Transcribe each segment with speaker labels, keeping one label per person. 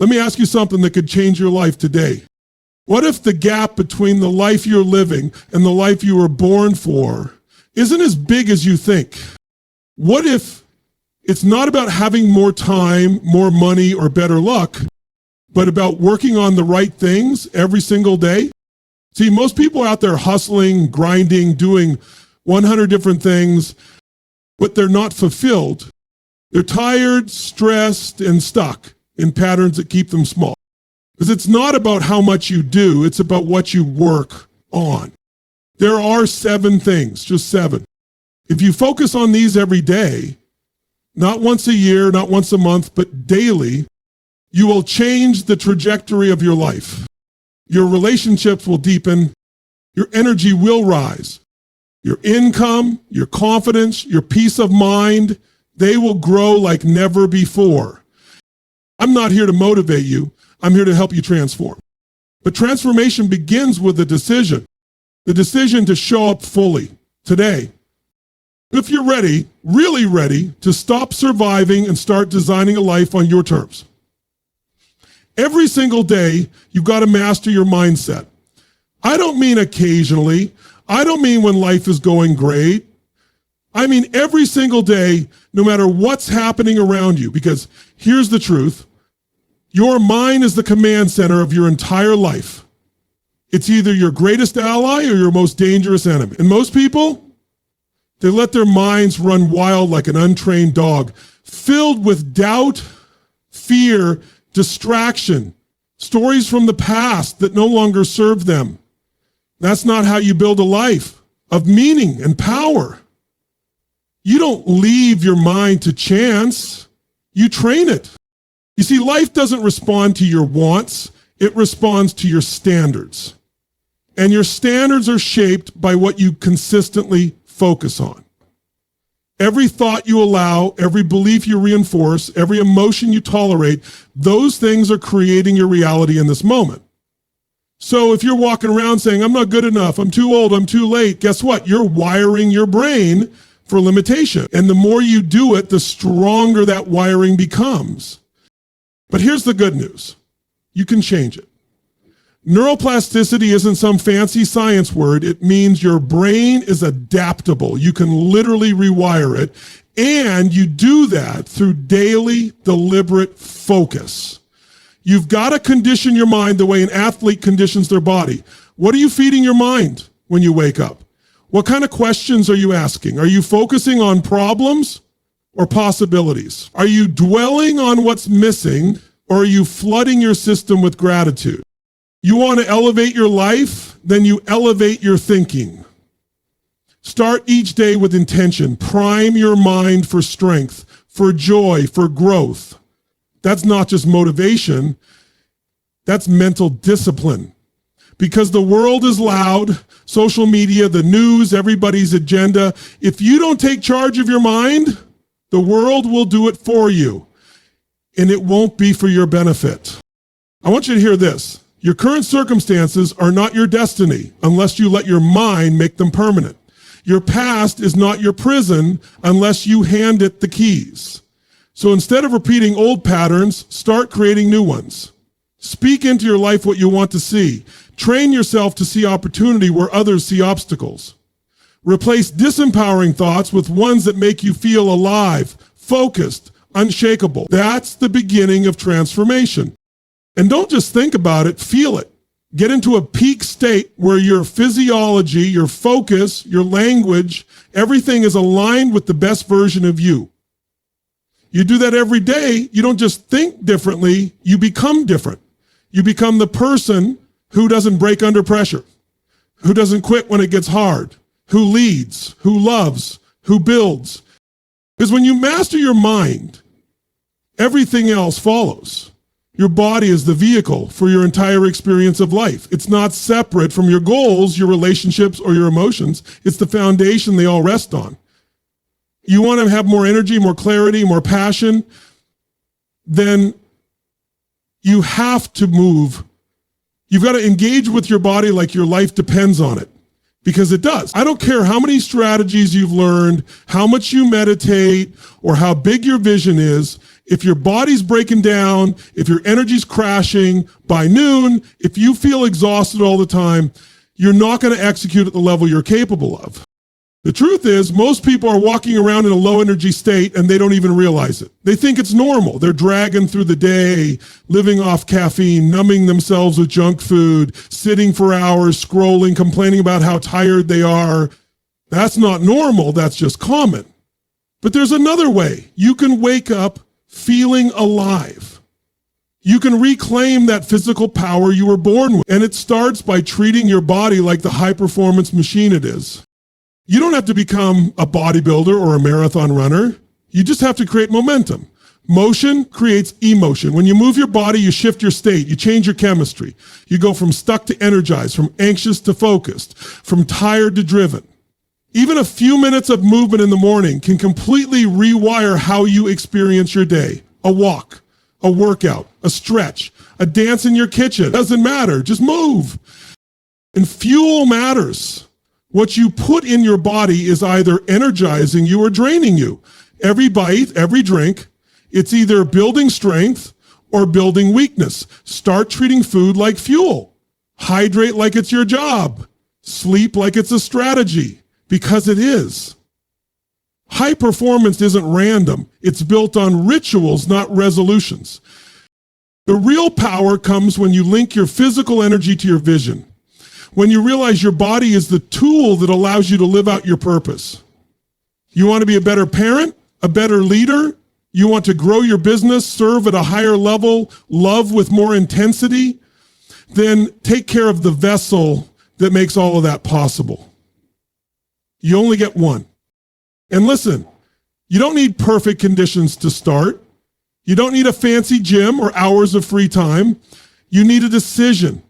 Speaker 1: Let me ask you something that could change your life today. What if the gap between the life you're living and the life you were born for isn't as big as you think? What if it's not about having more time, more money, or better luck, but about working on the right things every single day? See, most people are out there hustling, grinding, doing 100 different things, but they're not fulfilled. They're tired, stressed, and stuck in patterns that keep them small. Because it's not about how much you do, it's about what you work on. There are 7 things, just 7. If you focus on these every day, not once a year, not once a month, but daily, you will change the trajectory of your life. Your relationships will deepen, your energy will rise, your income, your confidence, your peace of mind, they will grow like never before. I'm not here to motivate you. I'm here to help you transform. But transformation begins with a decision. The decision to show up fully today. If you're ready, really ready, to stop surviving and start designing a life on your terms. Every single day, you've got to master your mindset. I don't mean occasionally. I don't mean when life is going great. I mean every single day, no matter what's happening around you, because here's the truth. Your mind is the command center of your entire life. It's either your greatest ally or your most dangerous enemy. And most people, they let their minds run wild like an untrained dog, filled with doubt, fear, distraction, stories from the past that no longer serve them. That's not how you build a life of meaning and power. You don't leave your mind to chance. You train it. You see, life doesn't respond to your wants. It responds to your standards. And your standards are shaped by what you consistently focus on. Every thought you allow, every belief you reinforce, every emotion you tolerate, those things are creating your reality in this moment. So if you're walking around saying, I'm not good enough, I'm too old, I'm too late, guess what? You're wiring your brain for limitation. And the more you do it, the stronger that wiring becomes. But here's the good news. You can change it. Neuroplasticity isn't some fancy science word. It means your brain is adaptable. You can literally rewire it. And you do that through daily, deliberate focus. You've got to condition your mind the way an athlete conditions their body. What are you feeding your mind when you wake up? What kind of questions are you asking? Are you focusing on problems or possibilities? Are you dwelling on what's missing, or are you flooding your system with gratitude? You want to elevate your life? Then you elevate your thinking. Start each day with intention. Prime your mind for strength, for joy, for growth. That's not just motivation. That's mental discipline. Because the world is loud, social media, the news, everybody's agenda. If you don't take charge of your mind, the world will do it for you, and it won't be for your benefit. I want you to hear this. Your current circumstances are not your destiny unless you let your mind make them permanent. Your past is not your prison unless you hand it the keys. So instead of repeating old patterns, start creating new ones. Speak into your life what you want to see. Train yourself to see opportunity where others see obstacles. Replace disempowering thoughts with ones that make you feel alive, focused, unshakable. That's the beginning of transformation. And don't just think about it, feel it. Get into a peak state where your physiology, your focus, your language, everything is aligned with the best version of you. You do that every day. You don't just think differently, you become different. You become the person who doesn't break under pressure, who doesn't quit when it gets hard, who leads, who loves, who builds. Because when you master your mind, everything else follows. Your body is the vehicle for your entire experience of life. It's not separate from your goals, your relationships, or your emotions. It's the foundation they all rest on. You want to have more energy, more clarity, more passion, then you have to move. You've got to engage with your body like your life depends on it, because it does. I don't care how many strategies you've learned, how much you meditate, or how big your vision is. If your body's breaking down, if your energy's crashing by noon, if you feel exhausted all the time, you're not going to execute at the level you're capable of. The truth is, most people are walking around in a low energy state and they don't even realize it. They think it's normal. They're dragging through the day, living off caffeine, numbing themselves with junk food, sitting for hours, scrolling, complaining about how tired they are. That's not normal. That's just common. But there's another way. You can wake up feeling alive. You can reclaim that physical power you were born with. And it starts by treating your body like the high performance machine it is. You don't have to become a bodybuilder or a marathon runner. You just have to create momentum. Motion creates emotion. When you move your body, you shift your state. You change your chemistry. You go from stuck to energized, from anxious to focused, from tired to driven. Even a few minutes of movement in the morning can completely rewire how you experience your day. A walk, a workout, a stretch, a dance in your kitchen. Doesn't matter. Just move. And fuel matters. What you put in your body is either energizing you or draining you. Every bite, every drink, it's either building strength or building weakness. Start treating food like fuel. Hydrate like it's your job. Sleep like it's a strategy, because it is. High performance isn't random. It's built on rituals, not resolutions. The real power comes when you link your physical energy to your vision. When you realize your body is the tool that allows you to live out your purpose. You want to be a better parent, a better leader? You want to grow your business, serve at a higher level, love with more intensity? Then take care of the vessel that makes all of that possible. You only get one. And listen, you don't need perfect conditions to start. You don't need a fancy gym or hours of free time. You need a decision.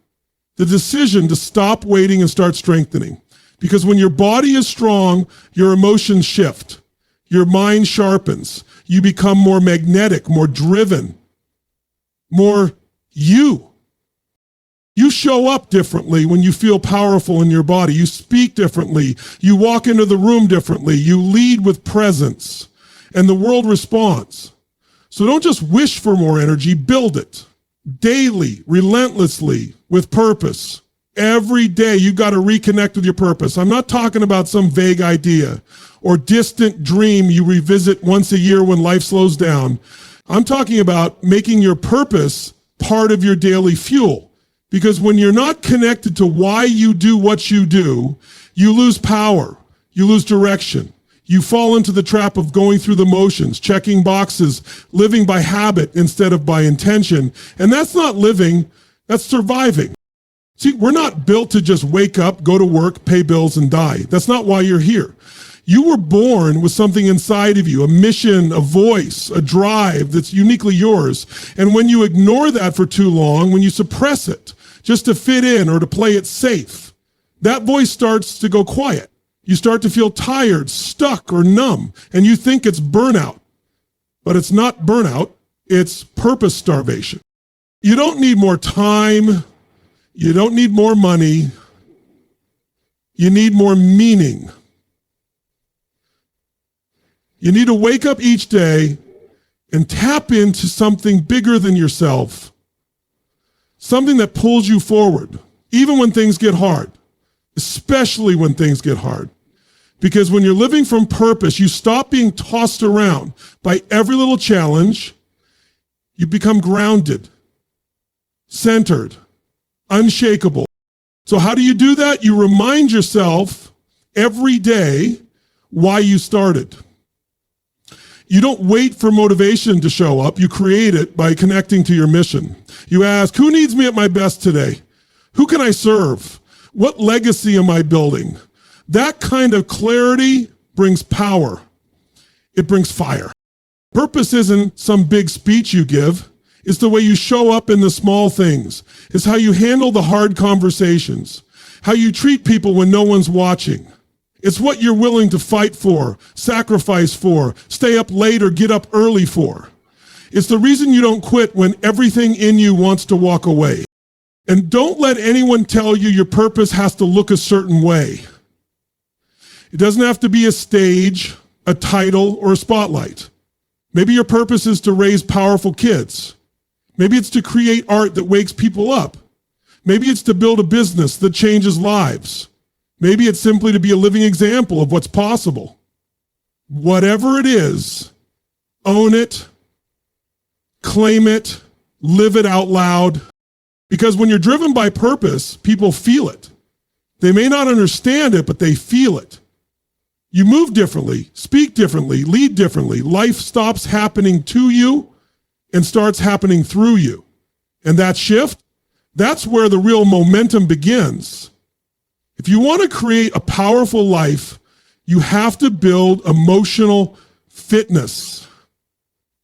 Speaker 1: The decision to stop waiting and start strengthening. Because when your body is strong, your emotions shift. Your mind sharpens. You become more magnetic, more driven, more you. You show up differently when you feel powerful in your body. You speak differently. You walk into the room differently. You lead with presence. And the world responds. So don't just wish for more energy, build it. Daily, relentlessly, with purpose. Every day you've got to reconnect with your purpose. I'm not talking about some vague idea or distant dream you revisit once a year when life slows down. I'm talking about making your purpose part of your daily fuel. Because when you're not connected to why you do what you do, you lose power, you lose direction. You fall into the trap of going through the motions, checking boxes, living by habit instead of by intention. And that's not living, that's surviving. See, we're not built to just wake up, go to work, pay bills, and die. That's not why you're here. You were born with something inside of you, a mission, a voice, a drive that's uniquely yours. And when you ignore that for too long, when you suppress it just to fit in or to play it safe, that voice starts to go quiet. You start to feel tired, stuck, or numb, and you think it's burnout. But it's not burnout, it's purpose starvation. You don't need more time. You don't need more money. You need more meaning. You need to wake up each day and tap into something bigger than yourself. Something that pulls you forward, even when things get hard, especially when things get hard. Because when you're living from purpose, you stop being tossed around by every little challenge. You become grounded, centered, unshakable. So how do you do that? You remind yourself every day why you started. You don't wait for motivation to show up. You create it by connecting to your mission. You ask, who needs me at my best today? Who can I serve? What legacy am I building? That kind of clarity brings power. It brings fire. Purpose isn't some big speech you give. It's the way you show up in the small things. It's how you handle the hard conversations, how you treat people when no one's watching. It's what you're willing to fight for, sacrifice for, stay up late or get up early for. It's the reason you don't quit when everything in you wants to walk away. And don't let anyone tell you your purpose has to look a certain way. It doesn't have to be a stage, a title, or a spotlight. Maybe your purpose is to raise powerful kids. Maybe it's to create art that wakes people up. Maybe it's to build a business that changes lives. Maybe it's simply to be a living example of what's possible. Whatever it is, own it, claim it, live it out loud. Because when you're driven by purpose, people feel it. They may not understand it, but they feel it. You move differently, speak differently, lead differently. Life stops happening to you and starts happening through you. And that shift, that's where the real momentum begins. If you want to create a powerful life, you have to build emotional fitness,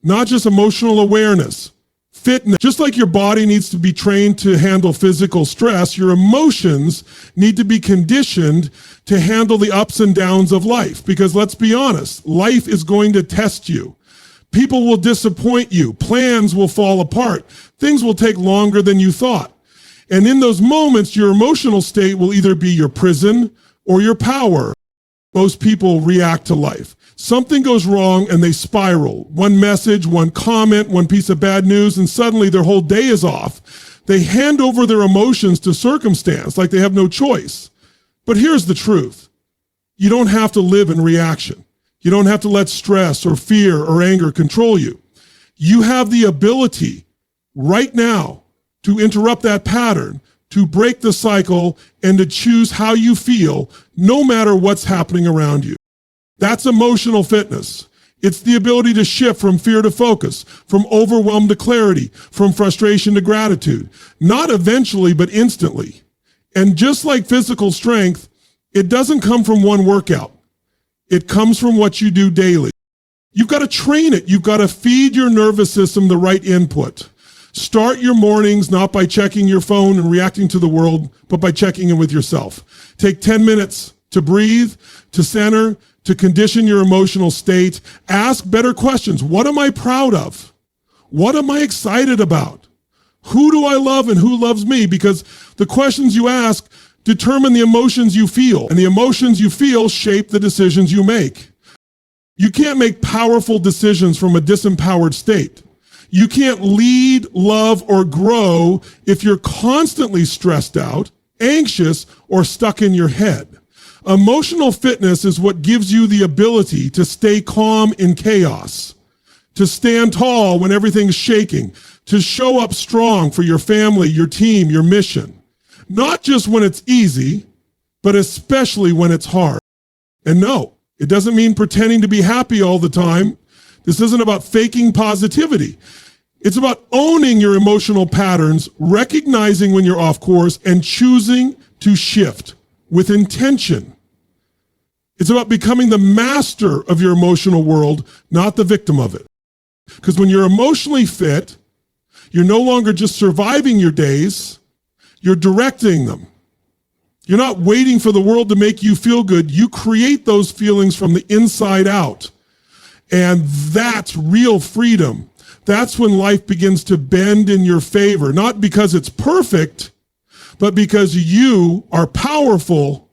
Speaker 1: not just emotional awareness. Fitness, just like your body needs to be trained to handle physical stress, your emotions need to be conditioned to handle the ups and downs of life. Because let's be honest, life is going to test you. People will disappoint you. Plans will fall apart. Things will take longer than you thought. And in those moments, your emotional state will either be your prison or your power. Most people react to life. Something goes wrong and they spiral. One message, one comment, one piece of bad news, and suddenly their whole day is off. They hand over their emotions to circumstance like they have no choice. But here's the truth. You don't have to live in reaction. You don't have to let stress or fear or anger control you. You have the ability right now to interrupt that pattern, to break the cycle, and to choose how you feel no matter what's happening around you. That's emotional fitness. It's the ability to shift from fear to focus, from overwhelm to clarity, from frustration to gratitude. Not eventually, but instantly. And just like physical strength, it doesn't come from one workout. It comes from what you do daily. You've got to train it. You've got to feed your nervous system the right input. Start your mornings not by checking your phone and reacting to the world, but by checking in with yourself. Take 10 minutes to breathe, to center, to condition your emotional state. Ask better questions. What am I proud of? What am I excited about? Who do I love and who loves me? Because the questions you ask determine the emotions you feel, and the emotions you feel shape the decisions you make. You can't make powerful decisions from a disempowered state. You can't lead, love, or grow if you're constantly stressed out, anxious, or stuck in your head. Emotional fitness is what gives you the ability to stay calm in chaos, to stand tall when everything's shaking, to show up strong for your family, your team, your mission. Not just when it's easy, but especially when it's hard. And no, it doesn't mean pretending to be happy all the time. This isn't about faking positivity. It's about owning your emotional patterns, recognizing when you're off course, and choosing to shift with intention. It's about becoming the master of your emotional world, not the victim of it. Because when you're emotionally fit, you're no longer just surviving your days, you're directing them. You're not waiting for the world to make you feel good. You create those feelings from the inside out. And that's real freedom. That's when life begins to bend in your favor, not because it's perfect, but because you are powerful.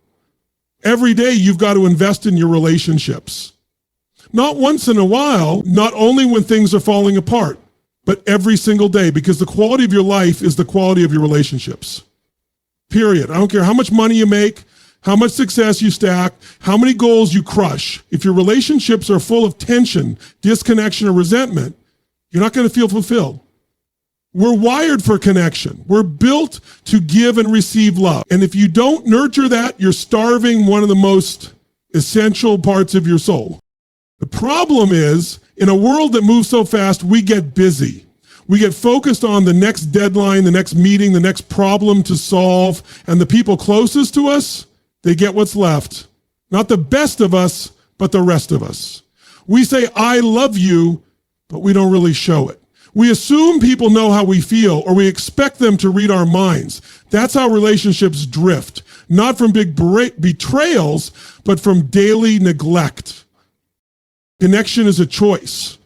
Speaker 1: Every day you've got to invest in your relationships. Not once in a while, not only when things are falling apart, but every single day, because the quality of your life is the quality of your relationships. Period. I don't care how much money you make, how much success you stack, how many goals you crush. If your relationships are full of tension, disconnection, or resentment, you're not going to feel fulfilled. We're wired for connection. We're built to give and receive love. And if you don't nurture that, you're starving one of the most essential parts of your soul. The problem is, in a world that moves so fast, we get busy. We get focused on the next deadline, the next meeting, the next problem to solve, and the people closest to us, they get what's left. Not the best of us, but the rest of us. We say, I love you, but we don't really show it. We assume people know how we feel, or we expect them to read our minds. That's how relationships drift, not from big betrayals, but from daily neglect. Connection is a choice,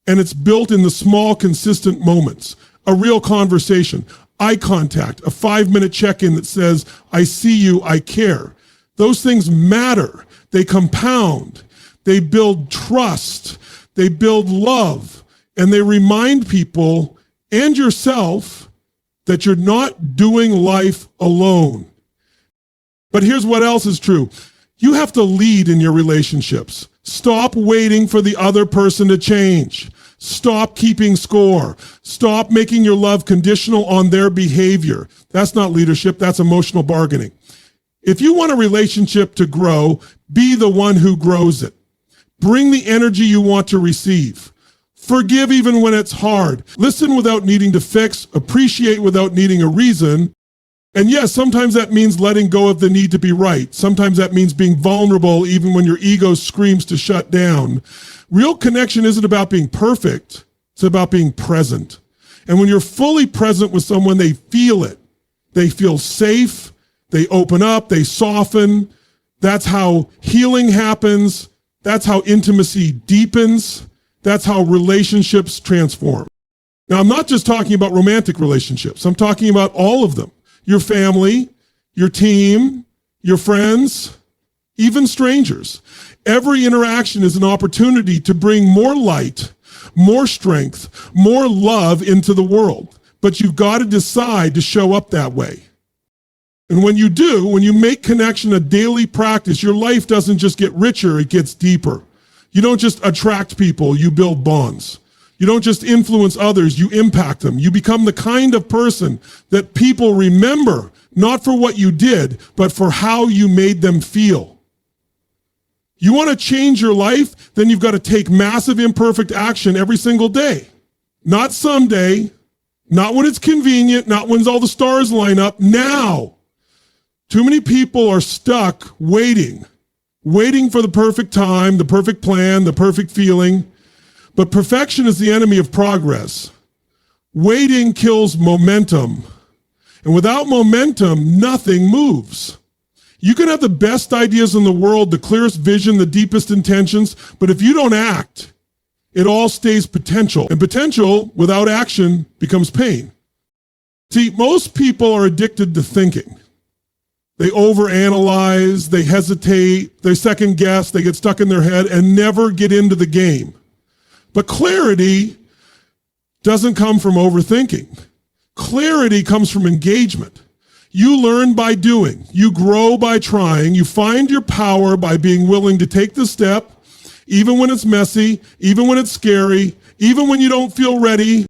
Speaker 1: and it's built in the small, consistent moments. A real conversation, eye contact, a 5-minute check-in that says, I see you, I care. Those things matter. They compound. They build trust. they build love, and they remind people and yourself that you're not doing life alone. But here's what else is true. You have to lead in your relationships. Stop waiting for the other person to change. Stop keeping score. Stop making your love conditional on their behavior. That's not leadership, that's emotional bargaining. If you want a relationship to grow, be the one who grows it. Bring the energy you want to receive. Forgive even when it's hard. Listen without needing to fix. Appreciate without needing a reason. And yes, sometimes that means letting go of the need to be right. Sometimes that means being vulnerable even when your ego screams to shut down. Real connection isn't about being perfect. It's about being present. And when you're fully present with someone, they feel it. They feel safe. They open up. They soften. That's how healing happens. That's how intimacy deepens. That's how relationships transform. Now, I'm not just talking about romantic relationships. I'm talking about all of them. Your family, your team, your friends, even strangers. Every interaction is an opportunity to bring more light, more strength, more love into the world. But you've got to decide to show up that way. And when you do, when you make connection a daily practice, your life doesn't just get richer, it gets deeper. You don't just attract people, you build bonds. You don't just influence others, you impact them. You become the kind of person that people remember, not for what you did, but for how you made them feel. You want to change your life? Then you've got to take massive imperfect action every single day. Not someday, not when it's convenient, not when all the stars line up, now. Too many people are stuck waiting for the perfect time, the perfect plan, the perfect feeling. But perfection is the enemy of progress. Waiting kills momentum. And without momentum, nothing moves. You can have the best ideas in the world, the clearest vision, the deepest intentions, but if you don't act, it all stays potential. And potential without action becomes pain. See, most people are addicted to thinking. They overanalyze, they hesitate, they second guess, they get stuck in their head and never get into the game. But clarity doesn't come from overthinking. Clarity comes from engagement. You learn by doing. You grow by trying. You find your power by being willing to take the step, even when it's messy, even when it's scary, even when you don't feel ready.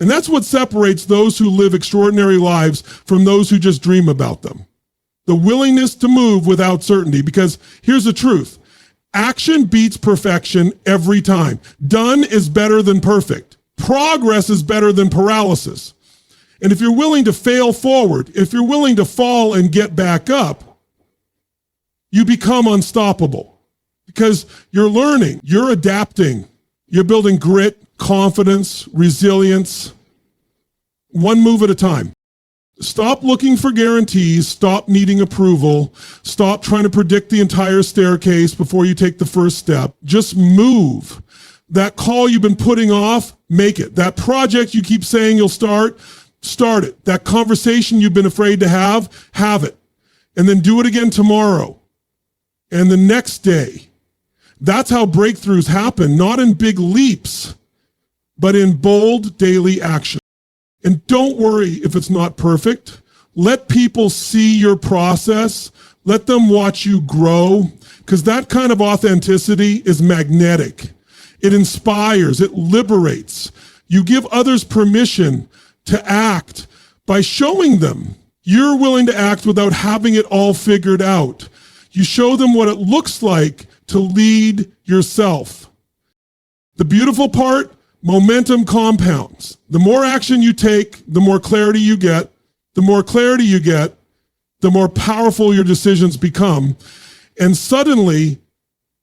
Speaker 1: And that's what separates those who live extraordinary lives from those who just dream about them. The willingness to move without certainty. Because here's the truth. Action beats perfection every time. Done is better than perfect. Progress is better than paralysis. And if you're willing to fail forward, if you're willing to fall and get back up, you become unstoppable because you're learning, you're adapting, you're building grit, confidence, resilience, one move at a time. Stop looking for guarantees. Stop needing approval. Stop trying to predict the entire staircase before you take the first step. Just move. That call you've been putting off, make it. That project you keep saying you'll start it. That conversation you've been afraid to have it. And then do it again tomorrow and the next day. That's how breakthroughs happen, not in big leaps, but in bold daily action. And don't worry if it's not perfect. Let people see your process. Let them watch you grow, because that kind of authenticity is magnetic. It inspires, it liberates. You give others permission to act by showing them you're willing to act without having it all figured out. You show them what it looks like to lead yourself. The beautiful part, momentum compounds. The more action you take, the more clarity you get. The more clarity you get, the more powerful your decisions become. And suddenly,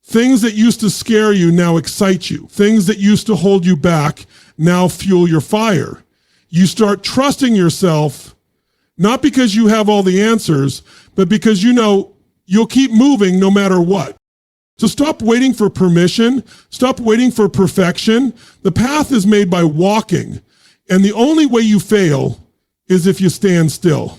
Speaker 1: things that used to scare you now excite you. Things that used to hold you back now fuel your fire. You start trusting yourself, not because you have all the answers, but because you know you'll keep moving no matter what. So stop waiting for permission. Stop waiting for perfection. The path is made by walking. And the only way you fail is if you stand still.